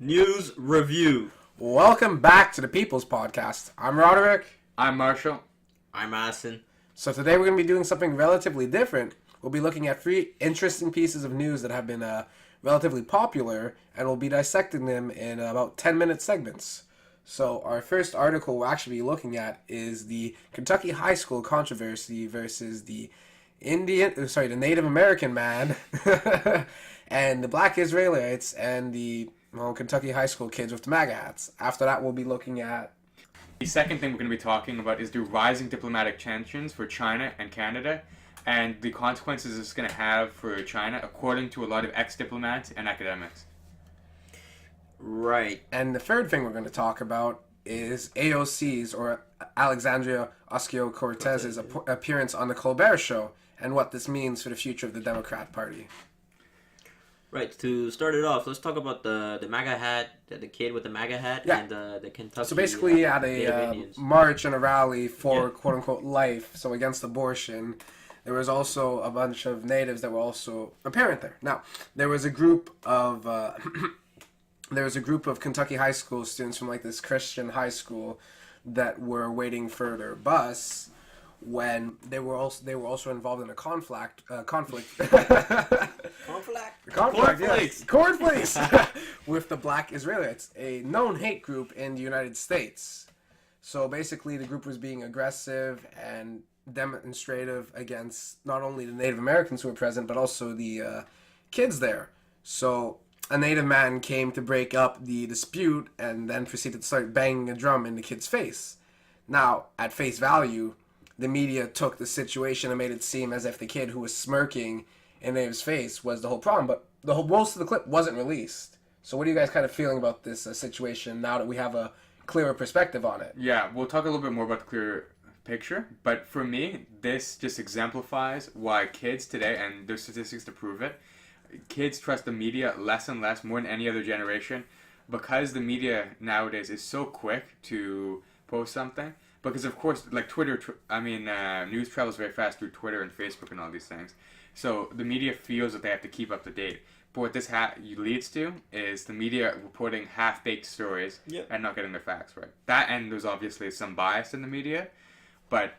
News Review. Welcome back to the People's Podcast. I'm Roderyk. I'm Martial. I'm Ahsan. So today we're going to be doing something relatively different. We'll be looking at 3 interesting pieces of news that have been relatively popular, and we'll be dissecting them in about 10-minute segments. So our first article we'll actually be looking at is the Kentucky high school controversy versus the Native American man and the black Israelites and the Kentucky high school kids with the MAGA hats. After that, we'll be looking at... The second thing we're going to be talking about is the rising diplomatic tensions for China and Canada and the consequences it's going to have for China, according to a lot of ex-diplomats and academics. Right. And the third thing we're going to talk about is AOC's, or Alexandria Ocasio-Cortez's, appearance on the Colbert Show and what this means for the future of the Democrat Party. Right, to start it off, let's talk about the MAGA hat, the kid with the MAGA hat, and the Kentucky. So basically, at a march and a rally for quote-unquote life, so against abortion, there was also a bunch of natives that were also apparent there. Now, there was a group of Kentucky high school students from like this Christian high school that were waiting for their bus when they were also involved in a conflict. Cornflakes with the black Israelites, a known hate group in the United States. So basically, the group was being aggressive and demonstrative against not only the Native Americans who were present, but also the kids there. So a Native man came to break up the dispute and then proceeded to start banging a drum in the kid's face. Now, at face value, the media took the situation and made it seem as if the kid who was smirking in Native's face was the whole problem, but most of the clip wasn't released. So what are you guys kind of feeling about this situation now that we have a clearer perspective on it? Yeah, we'll talk a little bit more about the clear picture, but for me, this just exemplifies why kids today, and there's statistics to prove it, kids trust the media less and less, more than any other generation, because the media nowadays is so quick to post something. Because of course, like news travels very fast through Twitter and Facebook and all these things. So the media feels that they have to keep up to date. But what this leads to is the media reporting half-baked stories and not getting their facts right. That, and there's obviously some bias in the media, but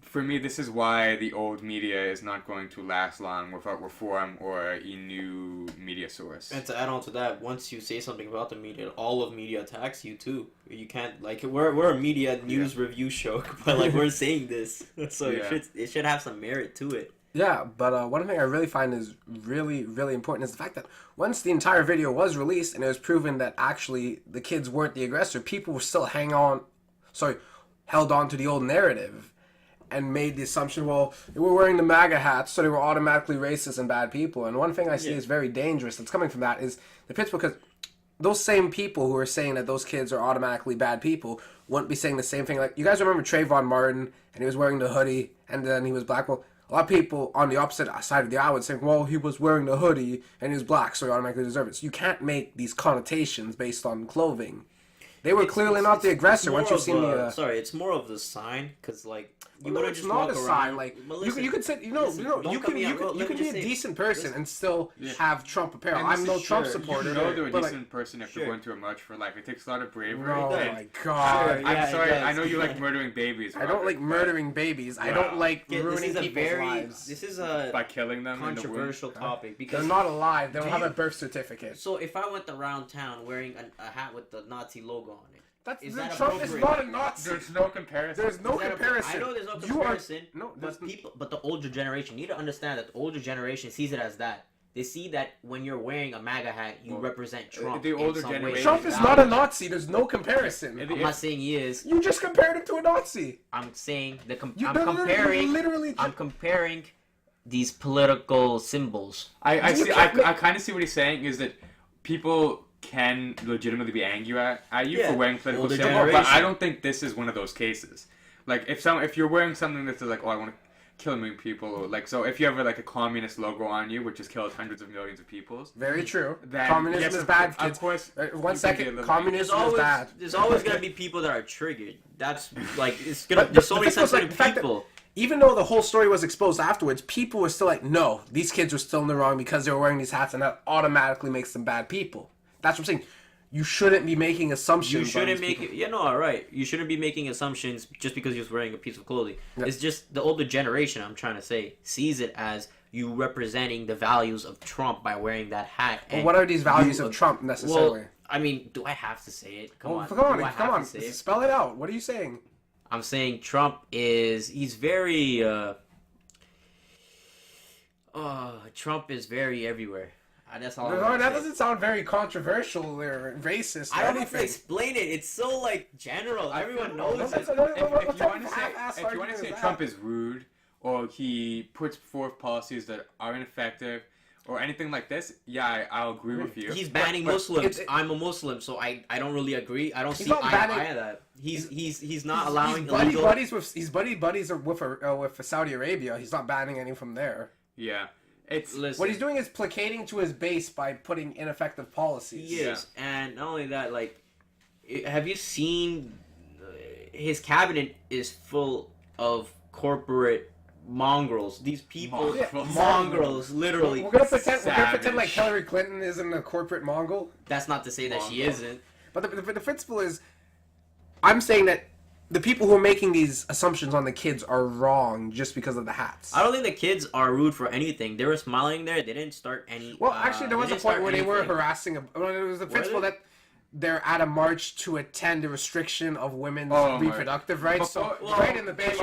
for me, this is why the old media is not going to last long without reform or a new media source. And to add on to that, once you say something about the media, all of media attacks you too. You can't, we're a media news review show, but we're saying this, so it should have some merit to it. Yeah, but one thing I really find is really, really important is the fact that once the entire video was released and it was proven that actually the kids weren't the aggressor, people were still held on to the old narrative and made the assumption, well, they were wearing the MAGA hats, so they were automatically racist and bad people. And one thing I see is very dangerous that's coming from that is the pitch, because those same people who are saying that those kids are automatically bad people wouldn't be saying the same thing. Like, you guys remember Trayvon Martin, and he was wearing the hoodie, and then he was black? Well, a lot of people on the opposite side of the aisle would say, well, he was wearing the hoodie, and he was black, so he automatically deserved it. So you can't make these connotations based on clothing. They were clearly not the aggressor. Once you've seen the... Sorry, it's more of the sign, because, you wouldn't just walk around. Sign. Like, you could say, you can be a decent person and still have Trump apparel. I'm no Trump supporter. You know they're a decent person if you're going to a march for life. It takes a lot of bravery. Oh my God. I'm sorry. I know you like murdering babies. I don't like murdering babies. I don't like ruining people's lives. This is a by killing them controversial topic because they're not alive. They don't have a birth certificate. So if I went around town wearing a hat with the Nazi logo on it. Trump is not a Nazi. There's no comparison. There's no comparison. I know there's no comparison. But the older generation, you need to understand that the older generation sees it as that. They see that when you're wearing a MAGA hat, you represent Trump. The older generation. Trump is not a Nazi. There's no comparison. I'm not saying he is. You just compared him to a Nazi. I'm saying I'm comparing these political symbols. I kind of see what he's saying is that people can legitimately be angry at you for wearing political symbols, but I don't think this is one of those cases. Like if you're wearing something that's like, oh, I want to kill a million people, or like, so if you have a communist logo on you, which has killed hundreds of millions of people. Very true. Communism is bad. Of course. 1 second. Communism is bad. There's always gonna be people that are triggered. That's it's gonna. There's so many sensitive people. Even though the whole story was exposed afterwards, people were still like, no, these kids were still in the wrong because they were wearing these hats, and that automatically makes them bad people. That's what I'm saying. you shouldn't be making assumptions. You shouldn't make it. You know, all right. You shouldn't be making assumptions just because you're wearing a piece of clothing. Yeah. It's just the older generation. I'm trying to say sees it as you representing the values of Trump by wearing that hat. Well, what are these values of Trump necessarily? Well, I mean, do I have to say it? Come on. Come on. Spell it out. What are you saying? I'm saying Trump he's very. Trump is very everywhere. That's all. No, that doesn't sound very controversial or racist. I don't have to explain it. It's so like general. Everyone knows it. If you want to say Trump is rude, or he puts forth policies that are ineffective, or anything like this, yeah, I'll agree with you. He's banning Muslims. I'm a Muslim, so I don't really agree. I don't see eye to eye of that. He's not allowing illegal. He's buddies with Saudi Arabia. He's not banning any from there. Yeah. What he's doing is placating to his base by putting ineffective policies. He is, and not only that, like, have you seen his cabinet is full of corporate mongrels. These people, mongrels, literally. We're gonna pretend like Hillary Clinton isn't a corporate mongol. That's not to say that she isn't. But the principle is, I'm saying that the people who are making these assumptions on the kids are wrong just because of the hats. I don't think the kids are rude for anything. They were smiling there. They didn't start any. Well, actually, there was a point where they were harassing. It was the principle that they're at a march to attend the restriction of women's reproductive rights. So right in the base,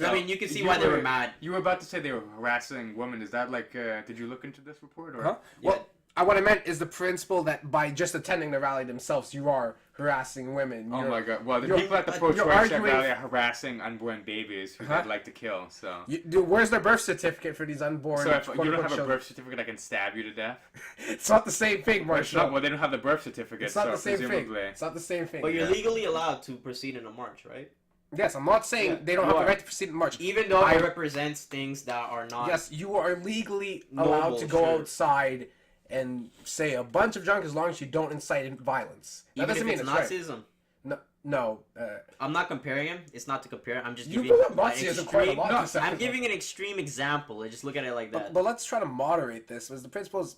I mean, you can see why they were mad. You were about to say they were harassing women. Is that like? Did you look into this report? Or? Huh? Well, what I meant is the principle that by just attending the rally themselves, you are harassing women. Oh my God! Well, the people at the pro-choice rally are harassing unborn babies who they'd like to kill. So, where's their birth certificate for these unborn? So if you don't have a birth certificate, I can stab you to death. It's not the same thing, Martial. Well, they don't have the birth certificate. It's not the same thing. It's not the same thing. But you're legally allowed to proceed in a march, right? Yes, I'm not saying they don't have the right to proceed in march. Even though it represents things that are not. Yes, you are legally allowed to go outside and say a bunch of junk as long as you don't incite violence. That doesn't mean it's Nazism. Right. No. I'm not comparing him. It's not to compare. I'm just giving I'm giving an extreme example. I just look at it like that. But let's try to moderate this. Because the principle is,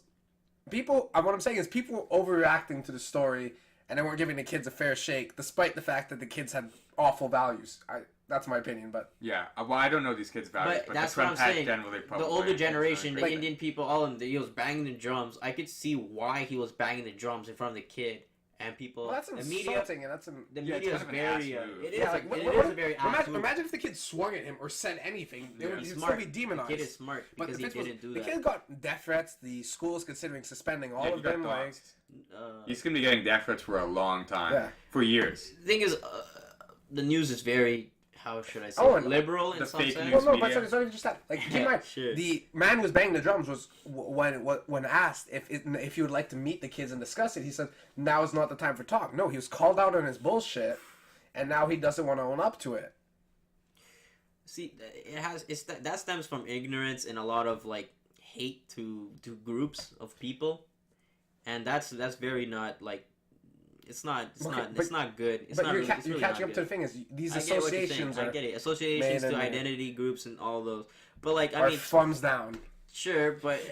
what I'm saying is people were overreacting to the story and they weren't giving the kids a fair shake, despite the fact that the kids had awful values. That's my opinion, but... Yeah, well, I don't know these kids' values, but that's what I'm saying. The older generation, the Indian people, all of them, he was banging the drums. I could see why he was banging the drums in front of the kid. And people... Well, that's insulting, and that's... The media is very... It is a very... Imagine if the kid swung at him or said anything. They would still be demonized. The kid is smart because he didn't do that. The kid got death threats. The school is considering suspending all of them. He's going to be getting death threats for a long time. Yeah. For years. The thing is, the news is very... How should I say? Liberal in some sense. Well, no, but it's not even just that. Like, keep in mind, the man who was banging the drums was when asked if he would like to meet the kids and discuss it. He said, "Now is not the time for talk." No, he was called out on his bullshit, and now he doesn't want to own up to it. See, that stems from ignorance and a lot of like hate to groups of people, and that's very not like. It's not good. It's but you're catching up to the thing is these associations. I get it. Associations to identity groups and all those. But like I mean, thumbs down. Sure, but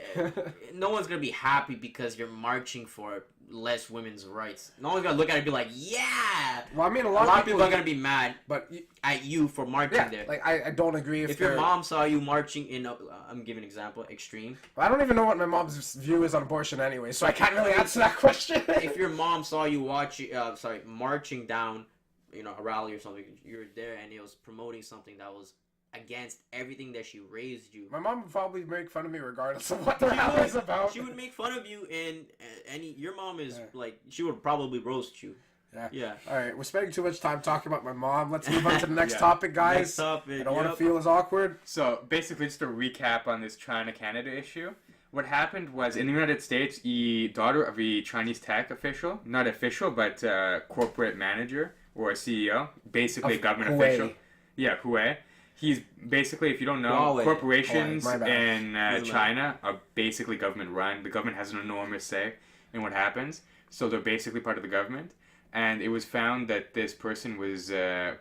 no one's gonna be happy because you're marching for less women's rights. No one's gonna look at it and be like, yeah. Well, I mean, a lot of people are gonna be mad, at you for marching there. Like I don't agree if your mom saw you marching in. I'm giving an example, extreme. I don't even know what my mom's view is on abortion anyway, so I can't really answer that question. If your mom saw you marching down, a rally or something, you were there and it was promoting something that was against everything that she raised you. My mom would probably make fun of me regardless of what the rally is about. She would make fun of you, and your mom is like, she would probably roast you. Yeah. All right, we're spending too much time talking about my mom. Let's move on to the next topic, guys. Next topic. I don't want to feel as awkward. So basically, just to recap on this China-Canada issue, what happened was in the United States, the daughter of a Chinese tech official, not official, but corporate manager or a CEO, basically a government official. Yeah, Huawei. He's basically, if you don't know, corporations in China are basically government run. The government has an enormous say in what happens. So they're basically part of the government. And it was found that this person was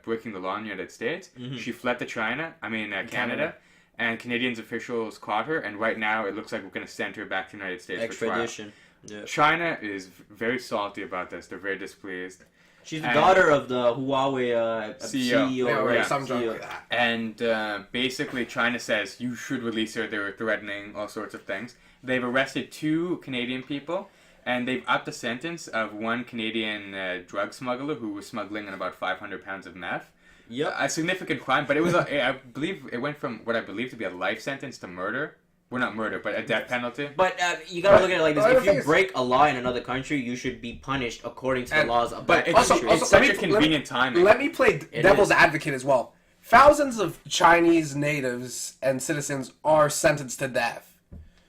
breaking the law in the United States. Mm-hmm. She fled to Canada. And Canadian officials caught her. And right now, it looks like we're going to send her back to the United States extradition. Yeah. China is very salty about this. They're very displeased. She's the daughter of the Huawei CEO, Yeah, right? some junk CEO. like that. And basically, China says you should release her. They're threatening all sorts of things. They've arrested 2 Canadian people, and they've upped the sentence of one Canadian drug smuggler who was smuggling in about 500 pounds of meth. Yep. A significant crime, but it was, I believe, it went from what I believe to be a life sentence to murder. Well, not murder, but a death penalty. But you gotta look at it like this: if you is- break a law in another country, you should be punished according to the And- laws of But that it's, country. it's such a convenient timing. Let me play It devil's is. advocate as well. Thousands of Chinese natives and citizens are sentenced to death.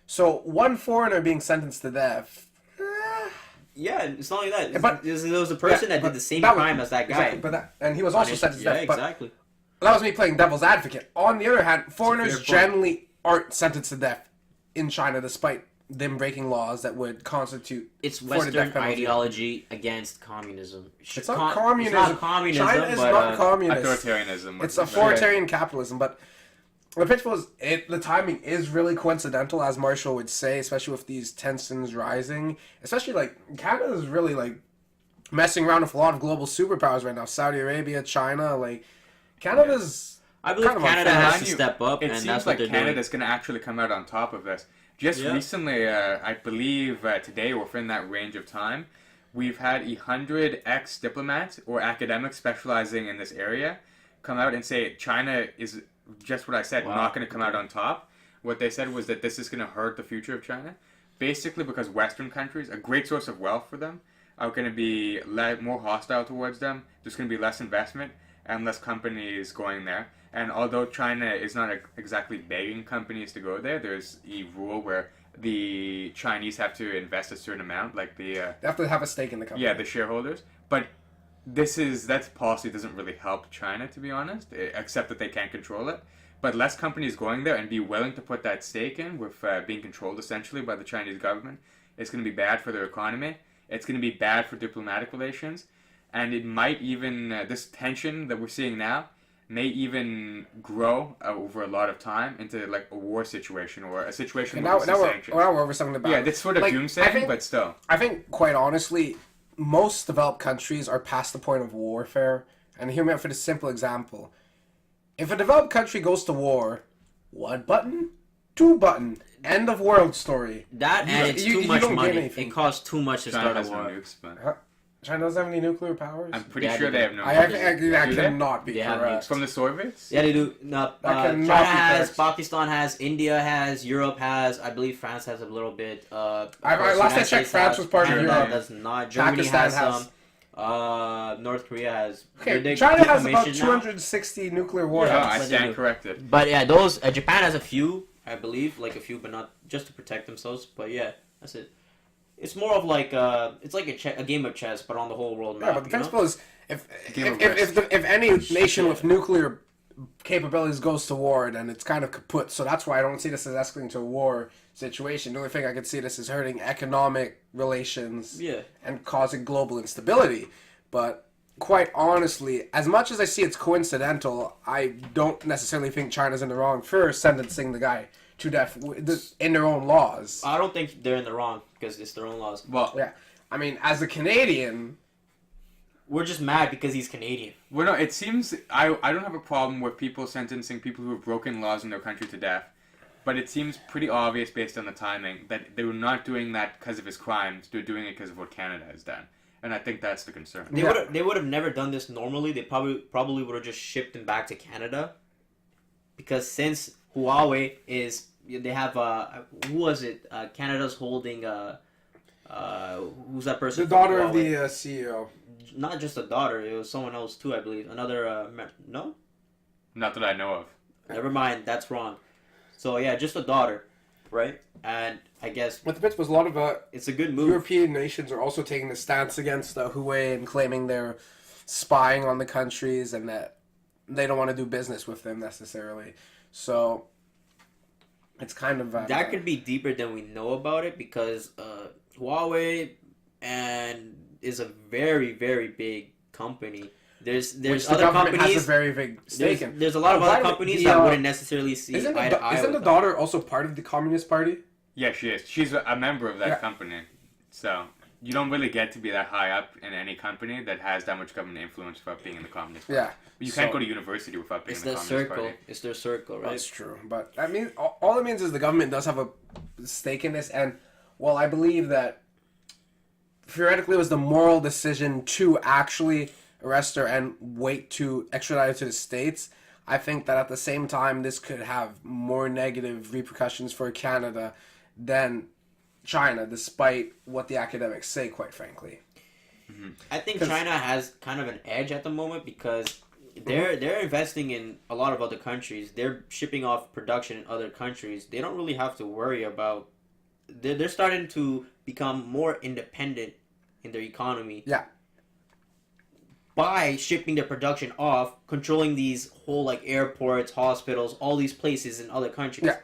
So one foreigner being sentenced to death. Yeah, it's not like that. But- there was a person Yeah, that but did the same that was- crime as that guy. Exactly, and he was also Punished- sentenced to yeah, death. But exactly. that was me playing devil's advocate. On the other hand, foreigners fair point. generally aren't sentenced to death in China, despite them breaking laws that would constitute It's for the death Western penalty. ideology against communism. It's not communism. It's not communism, China is but, not communist. Authoritarianism. It's authoritarian capitalism, but the pitch was the timing is really coincidental, as Marshall would say, especially with these tensions rising. Especially like Canada is really like messing around with a lot of global superpowers right now. Saudi Arabia, China, like Canada's. I believe kind of Canada unfair. has Mind to you, step up, It and seems that's like what they're Canada's going to actually come out on top of this. Just Yeah. recently, I believe today or within that range of time, we've had 100 ex-diplomats or academics specializing in this area come out and say China is just what I said, Wow. not going to come out on top. What they said was that this is going to hurt the future of China, basically because Western countries, a great source of wealth for them, are going to be more hostile towards them. There's going to be less investment and less companies going there. And although China is not exactly begging companies to go there, there's a rule where the Chinese have to invest a certain amount, like the They have to have a stake in the company. the shareholders. But that policy doesn't really help China, to be honest, except that they can't control it. But less companies going there and be willing to put that stake in, with being controlled essentially by the Chinese government, it's going to be bad for their economy. It's going to be bad for diplomatic relations, and it might even this tension that we're seeing now may even grow over a lot of time into like a war situation or a situation And where now, there's now, we're, sanctions. now we're over something about Yeah, that's sort of like, doomsaying, but still. I think, quite honestly, most developed countries are past the point of warfare. And hear me out for this simple example. If a developed country goes to war, 1 button, 2 button, end of world story. That and it's too you much don't get money. anything. It costs too much to China start a has no war. nukes, but Huh? China doesn't have any nuclear powers? I'm pretty Yeah, sure they they do. have no. I nukes. that Do they? cannot be They have correct. From the Soviets. Yeah, they do. No, That cannot China be has, correct. Pakistan has, India has, Europe has. I believe France has a little bit. Of I- course, last I United checked, States France has, was part of Canada Europe. does not. Germany Pakistan has has. some. North Korea has. Okay, They're China has about decommissioned now. 260 nuclear Oh, warheads. I but they stand do. corrected. But yeah, those Japan has a few, I believe, like a few, but not just to protect themselves. But yeah, that's it. It's more of like it's like a game of chess, but on the whole world map. Yeah, but the you know? principle is if Game of if any nation with nuclear capabilities goes to war, then it's kind of kaput. So that's why I don't see this as escalating to a war situation. The only thing I could see this is hurting economic relations Yeah. and causing global instability. But quite honestly, as much as I see it's coincidental, I don't necessarily think China's in the wrong for sentencing the guy to death in their own laws. I don't think they're in the wrong because it's their own laws. Well, Yeah, I mean, as a Canadian, We're just mad because he's Canadian. well, no. It seems I don't have a problem with people sentencing people who have broken laws in their country to death, but it seems pretty obvious based on the timing that they were not doing that because of his crimes. They're doing it because of what Canada has done, and I think that's the concern. They would have never done this normally. They probably would have just shipped him back to Canada. Because since Huawei is, they have who was it? Canada's holding who's that person? the from daughter of Huawei? the CEO. Not just a daughter. It was someone else too, I believe. Another no. Not that I know of. Never mind. That's wrong. So yeah, just a daughter, right? And I guess What the pitch was a lot of it's a good move. European nations are also taking a stance against Huawei and claiming they're spying on the countries and that they don't want to do business with them necessarily. So it's kind of That could be deeper than we know about it because Huawei is a very, very big company. There's which the other government companies. has a very big stake in. There's a lot of Oh, by other the way, companies the, that wouldn't necessarily see Isn't eye to eye the with them. daughter also part of the Communist Party? Yeah, she is. She's a member of that Yeah. company. So you don't really get to be that high up in any company that has that much government influence without being in the Communist Party. Yeah. You can't go to university without being It's in the the Communist circle. Party. It's their circle, right? That's true. But I mean, all it means is the government does have a stake in this. And, well, I believe that theoretically it was the moral decision to actually arrest her and wait to extradite her to the States. I think that at the same time, this could have more negative repercussions for Canada than China, despite what the academics say, quite frankly. I think China has kind of an edge at the moment because they're investing in a lot of other countries. They're shipping off production in other countries. They don't really have to worry about. They're starting to become more independent in their economy. Yeah. By shipping their production off, controlling these whole like airports, hospitals, all these places in other countries. Yeah.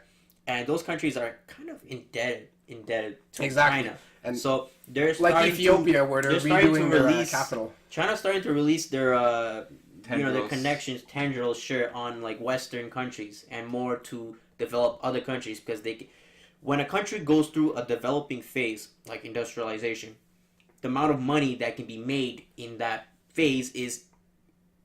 And those countries are kind of indebted to Exactly. China. And so they're like starting Ethiopia, where they're redoing their capital. China's starting to release their their Tendrils. connections, tendrils, on like Western countries and more to develop other countries because when a country goes through a developing phase like industrialization, the amount of money that can be made in that phase is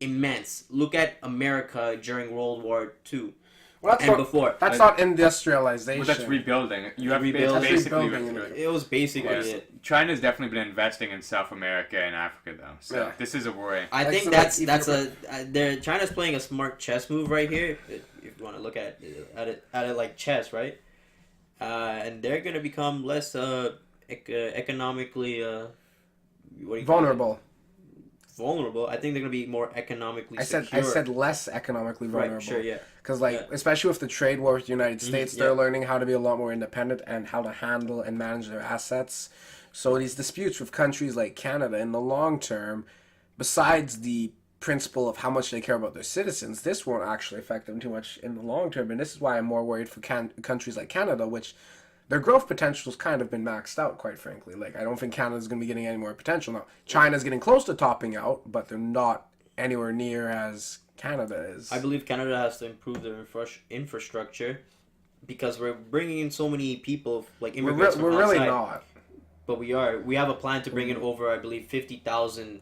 immense. Look at America during World War II. Well, And before. That's not industrialization. Well, that's rebuilding. You have Rebuilding. basically Rebuilding. It was basically Yes. it. China's definitely been investing in South America and Africa, though. So Yeah. this is a worry. I Like, think so that's like China's playing a smart chess move right here. If you want to look at it like chess, right? And they're gonna become less economically what do you call it? vulnerable. Vulnerable. I think they're gonna be more economically I secure. said less economically vulnerable. Right. Sure. Yeah. Because, like, Yeah. especially with the trade war with the United States, yeah. they're learning how to be a lot more independent and how to handle and manage their assets. So these disputes with countries like Canada in the long term, besides the principle of how much they care about their citizens, this won't actually affect them too much in the long term. And this is why I'm more worried for countries like Canada, which their growth potential's kind of been maxed out, quite frankly. Like, I don't think Canada's going to be getting any more potential now. China's getting close to topping out, but they're not anywhere near as Canada is. I believe Canada has to improve their infrastructure because we're bringing in so many people, like immigrants from we're really outside. not. But we are. We have a plan to bring in over, I believe, 50,000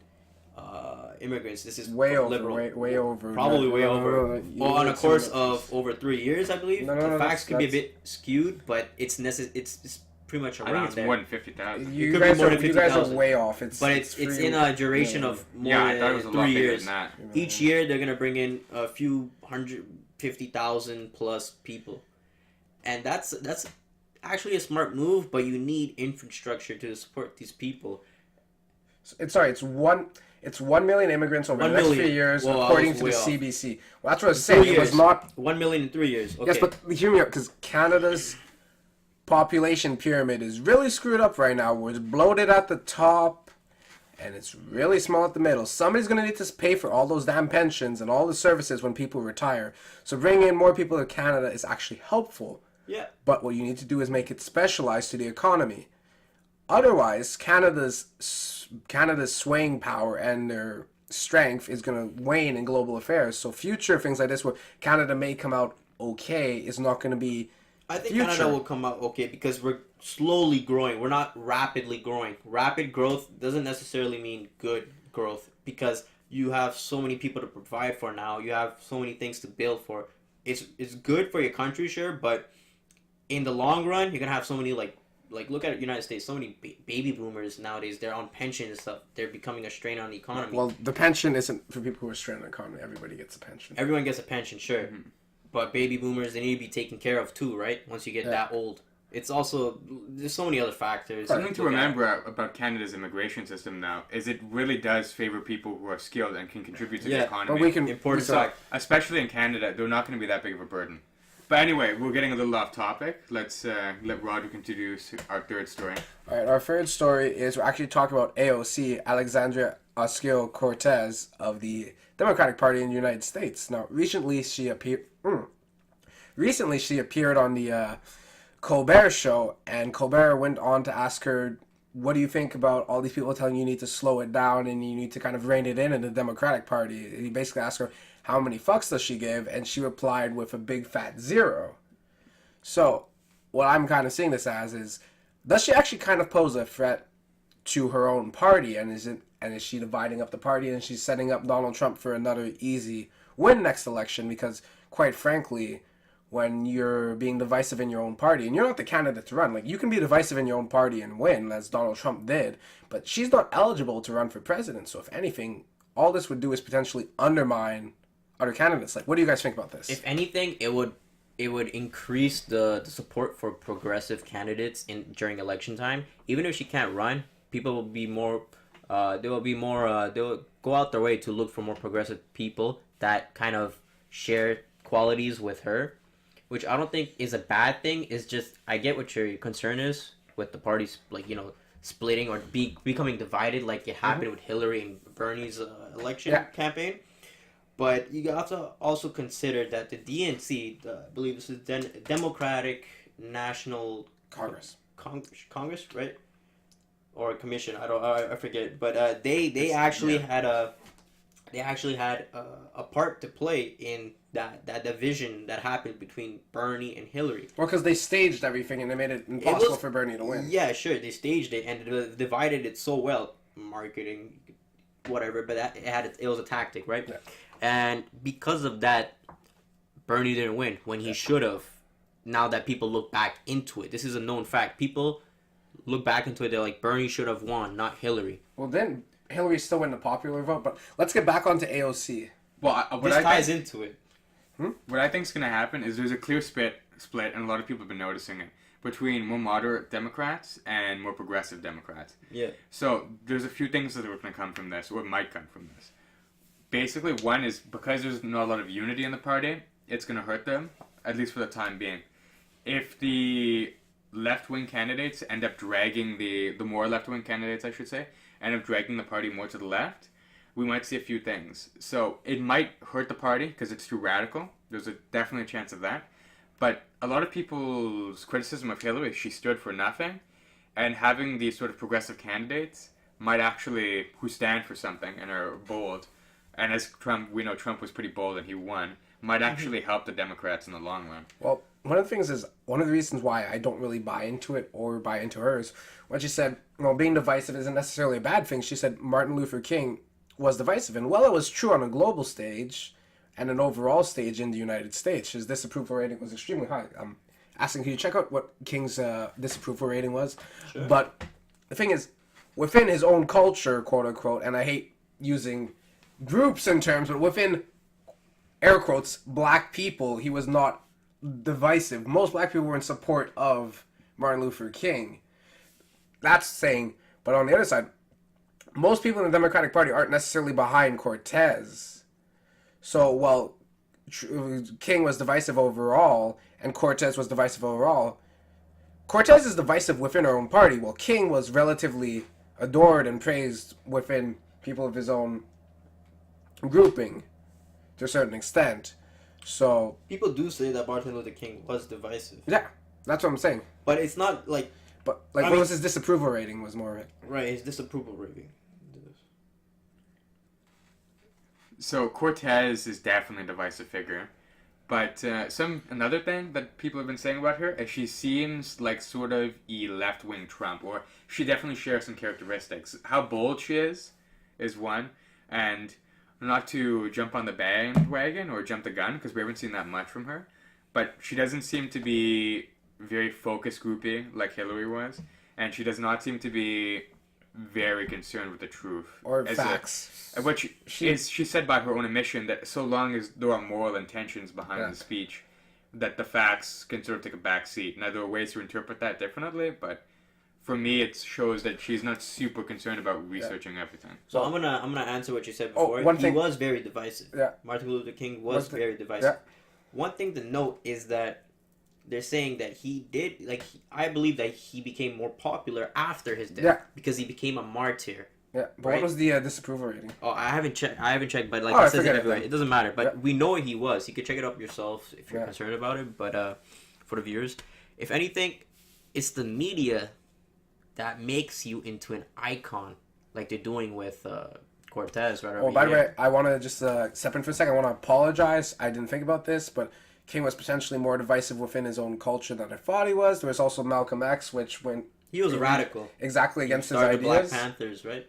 immigrants. This is Way over, liberal. way over. Probably way No, over. you Well, on a don't course say that. of over 3 years, I believe. No, The facts could be a that's- bit skewed, but it's it's pretty much I around think it's there. more than 50,000. You could be guys more are than you guys are 50,000. way off. It's But it's three- in a duration of more Yeah, I thought it was a than lot 3 bigger years. than that. Each year, they're gonna bring in a few 150,000 plus people, and that's actually a smart move. But you need infrastructure to support these people. It's 1 million immigrants over 1 the next million. 3 years, Well, I according was to the way off. CBC. Well, that's what I was 3 saying. It years. was not. 1 million in 3 years. Okay. Yes, but hear me out, because Canada's population pyramid is really screwed up right now. We're bloated at the top, and it's really small at the middle. Somebody's going to need to pay for all those damn pensions and all the services when people retire. So bringing in more people to Canada is actually helpful. yeah. But what you need to do is make it specialized to the economy. Otherwise, Canada's swaying power and their strength is going to wane in global affairs. So future things like this where Canada may come out okay is not going to be I think future. Canada will come out okay because we're slowly growing. We're not rapidly growing. Rapid growth doesn't necessarily mean good growth because you have so many people to provide for now. You have so many things to build for. It's good for your country, sure, but in the long run, you're gonna have so many like look at the United States. So many baby boomers nowadays. They're on pension and stuff. They're becoming a strain on the economy. Well, the pension isn't for people who are stranded in the economy. Everybody gets a pension. Everyone gets a pension, sure. But baby boomers, they need to be taken care of too, right? Once you get that old. It's also, there's so many other factors. Something to look at. remember about Canada's immigration system now is it really does favor people who are skilled and can contribute to the economy. But we can Important so- fact. Especially in Canada, they're not going to be that big of a burden. But anyway, we're getting a little off topic. Let's let Roderyk introduce our third story. All right, our third story is we're actually talking about AOC, Alexandria Ocasio-Cortez of the Democratic Party in the United States. Now, recently she appeared on the Colbert show, and Colbert went on to ask her, what do you think about all these people telling you need to slow it down and you need to kind of rein it in the Democratic Party? He basically asked her, how many fucks does she give? And she replied with a big fat 0. So, what I'm kind of seeing this as is, does she actually kind of pose a threat to her own party, and is she dividing up the party, and she's setting up Donald Trump for another easy win next election? Because quite frankly, when you're being divisive in your own party, and you're not the candidate to run, like, you can be divisive in your own party and win, as Donald Trump did, but she's not eligible to run for president. So if anything, all this would do is potentially undermine other candidates. Like, what do you guys think about this? If anything, it would increase the support for progressive candidates during election time. Even if she can't run, people will be more they'll go out their way to look for more progressive people that kind of share qualities with her, which I don't think is a bad thing. It's just, I get what your concern is with the parties, like, splitting or becoming divided, like it happened with Hillary and Bernie's election campaign. But you have to also consider that the DNC, I believe this is Democratic National Congress, right? Or commission, I forget. But they actually had a part to play in that division that happened between Bernie and Hillary. Well, because they staged everything and they made it impossible for Bernie to win. Yeah, sure, they staged it and divided it so well, marketing, whatever. But it was a tactic, right? Yeah. And because of that, Bernie didn't win when he should have. Now that people look back into it, this is a known fact. People look back into it, they're like, Bernie should have won, not Hillary. Well, then Hillary still won the popular vote. But let's get back onto AOC. Well, this ties into it. What I think is going to happen is there's a clear split, and a lot of people have been noticing it, between more moderate Democrats and more progressive Democrats. Yeah. So there's a few things that are going to come from this, or might come from this. Basically, one is because there's not a lot of unity in the party, it's going to hurt them, at least for the time being. If the left-wing candidates end up dragging the more left-wing candidates, I should say, end up dragging the party more to the left, we might see a few things. So it might hurt the party because it's too radical. There's definitely a chance of that. But a lot of people's criticism of Hillary, she stood for nothing, and having these sort of progressive candidates might actually, who stand for something and are bold, and as Trump, we know Trump was pretty bold and he won, might actually help the Democrats in the long run. Well, one of the things is, one of the reasons why I don't really buy into it or buy into hers, when she said, well, being divisive isn't necessarily a bad thing. She said Martin Luther King was divisive. And while it was true on a global stage and an overall stage in the United States, his disapproval rating was extremely high. I'm asking, can you check out what King's disapproval rating was? Sure. But the thing is, within his own culture, quote unquote, and I hate using groups in terms, but within air quotes, black people, he was not divisive. Most black people were in support of Martin Luther King. That's saying, but on the other side, most people in the Democratic Party aren't necessarily behind Cortez. So while King was divisive overall and Cortez was divisive overall, Cortez is divisive within her own party, while King was relatively adored and praised within people of his own grouping to a certain extent. So people do say that Martin Luther King was divisive. Yeah, that's what I'm saying. But it's not like... But what was his disapproval rating was more of it. Right, his disapproval rating. So Cortez is definitely a divisive figure. But another thing that people have been saying about her is she seems like sort of a left-wing Trump, or she definitely shares some characteristics. How bold she is one, and not to jump on the bandwagon or jump the gun, because we haven't seen that much from her, but she doesn't seem to be very focus groupy like Hillary was, and she does not seem to be very concerned with the truth or facts. What she said by her own admission that so long as there are moral intentions behind the speech, that the facts can sort of take a back seat. Now there are ways to interpret that differently, but for me it shows that she's not super concerned about researching everything. So I'm gonna answer what you said before. He was very divisive. Yeah. Martin Luther King was very divisive. Yeah. One thing to note is that they're saying that he did, I believe that he became more popular after his death because he became a martyr. Yeah, but what was the disapproval rating? Oh, I haven't checked, but it says it everywhere. It doesn't matter, but we know he was. You can check it up yourself if you're concerned about it, but for the viewers, if anything, it's the media that makes you into an icon, like they're doing with Cortez right over here. Oh, by the way, I want to just step in for a second. I want to apologize. I didn't think about this, but King was potentially more divisive within his own culture than I thought he was. There was also Malcolm X, which when He was a radical. exactly against his Started ideas. Black Panthers, right?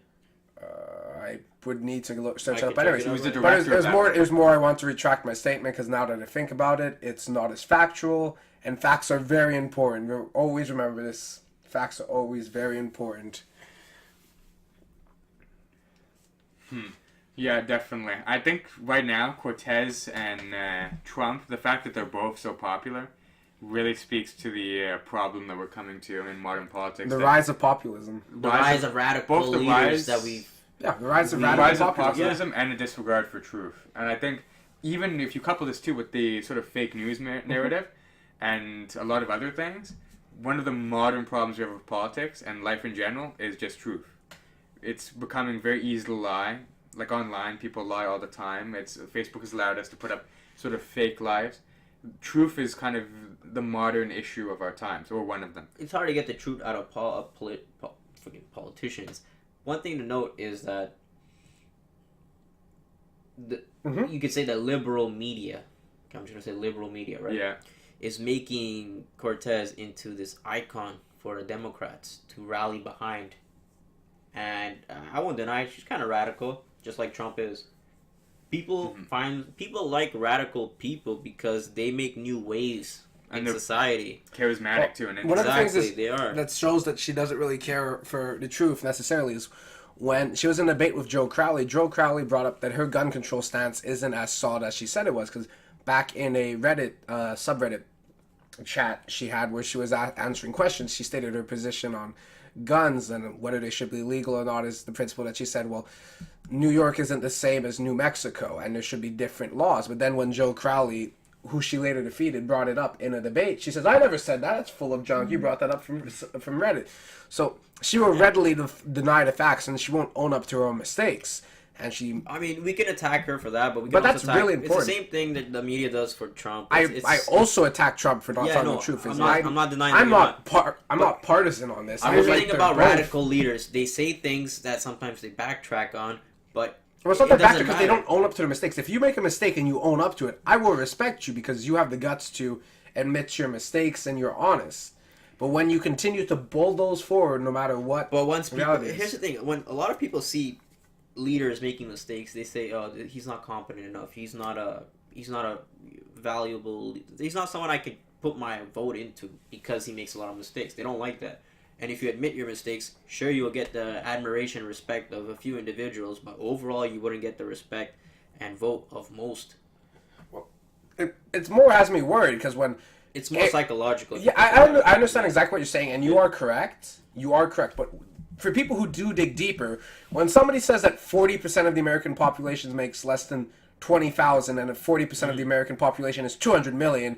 I would need to search I it up could check anyways. it out. He was the But director of that movie. it was more. I want to retract my statement because now that I think about it, it's not as factual, and facts are very important. Always remember this. Facts are always very important. Yeah, definitely. I think right now, Cortez and Trump, the fact that they're both so popular, really speaks to the problem that we're coming to in modern politics. The rise of populism. The rise of radical both the leaders rise- that we've. Yeah, the rise of The radical rise of populism. populism and a disregard for truth. And I think even if you couple this too with the sort of fake news narrative and a lot of other things, one of the modern problems we have with politics and life in general is just truth. It's becoming very easy to lie. Like online, people lie all the time. Facebook has allowed us to put up sort of fake lives. Truth is kind of the modern issue of our times, or one of them. It's hard to get the truth out of freaking politicians. One thing to note is that you could say that liberal media, I'm just going to say liberal media, right? Yeah. Is making Cortez into this icon for the Democrats to rally behind. And I won't deny it, she's kind of radical, just like Trump is. People like radical people because they make new waves in society. Charismatic too. And One of the things Exactly, they are. that shows that she doesn't really care for the truth necessarily is when she was in a debate with Joe Crowley. Joe Crowley brought up that her gun control stance isn't as solid as she said it was, because back in a Reddit subreddit chat she had where she was answering questions, she stated her position on guns and whether they should be legal or not is the principle that she said, well, New York isn't the same as New Mexico and there should be different laws. But then when Joe Crowley, who she later defeated, brought it up in a debate, she says, I never said that, it's full of junk, you brought that up from Reddit. So she will readily deny the facts and she won't own up to her own mistakes. And she, I mean, we can attack her for that, but we can But also that's attack. really It's important. the same thing that the media does for Trump. I also attack Trump for not telling the truth. I'm not denying that I'm you're I'm not partisan on this. The thing they're about both. radical leaders, they say things that sometimes they backtrack on, but Well, it's not it that back doesn't because they matter. don't own up to their mistakes. If you make a mistake and you own up to it, I will respect you because you have the guts to admit your mistakes and you're honest. But when you continue to bulldoze forward, no matter what, But once people, reality is. here's the thing: when a lot of people see leaders making mistakes, they say, "Oh, he's not competent enough. He's not a valuable. He's not someone I could put my vote into because he makes a lot of mistakes." They don't like that. And if you admit your mistakes, sure, you'll get the admiration and respect of a few individuals, but overall, you wouldn't get the respect and vote of most. it's more has me worried because when It's more psychological. yeah, I understand exactly what you're saying, and you are correct. You are correct, but for people who do dig deeper, when somebody says that 40% of the American population makes less than 20,000 and 40% of the American population is 200 million,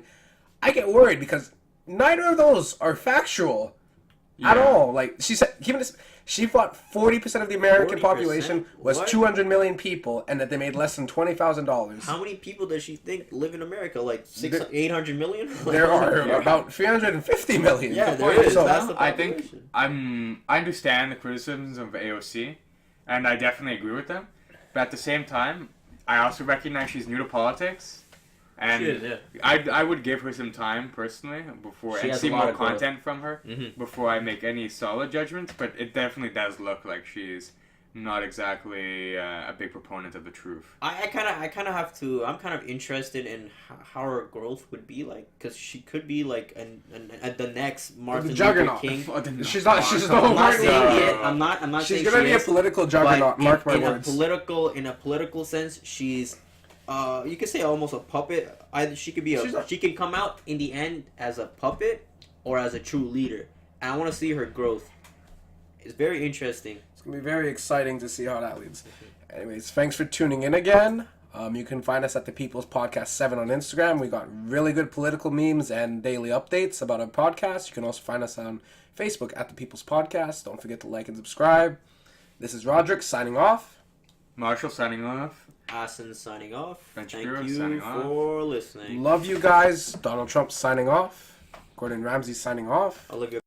I get worried because neither of those are factual at all. Like she said, she thought 40% of the American 40%? population was What? 200 million people and that they made less than $20,000. How many people does she think live in America? Like 800 million? There are about 350 million. Yeah, there is. So, That's the I think population. I understand the criticisms of AOC, and I definitely agree with them. But at the same time, I also recognize she's new to politics, and She is, yeah. I would give her some time personally She and has see a lot more of growth. content from her before I make any solid judgments. But it definitely does look like she's not exactly a big proponent of the truth. I kind of have to. I'm kind of interested in how her growth would be like, because she could be like the next Martin Luther juggernaut. King. She's not. She's I'm not not. saying it. I'm not She's saying gonna she be a is, political but juggernaut. Mark my in words. a political sense, she's you could say almost a puppet. Either she could be she can come out in the end as a puppet or as a true leader. And I want to see her growth. It's very interesting. It's gonna be very exciting to see how that leads. Anyways, thanks for tuning in again. You can find us at the People's Podcast 7 on Instagram. We got really good political memes and daily updates about our podcast. You can also find us on Facebook at the People's Podcast. Don't forget to like and subscribe. This is Roderyk signing off. Marshall signing off. Ahsan signing off. Thank Thank you you signing off. for listening. Love you guys. Donald Trump signing off. Gordon Ramsay signing off. Olivia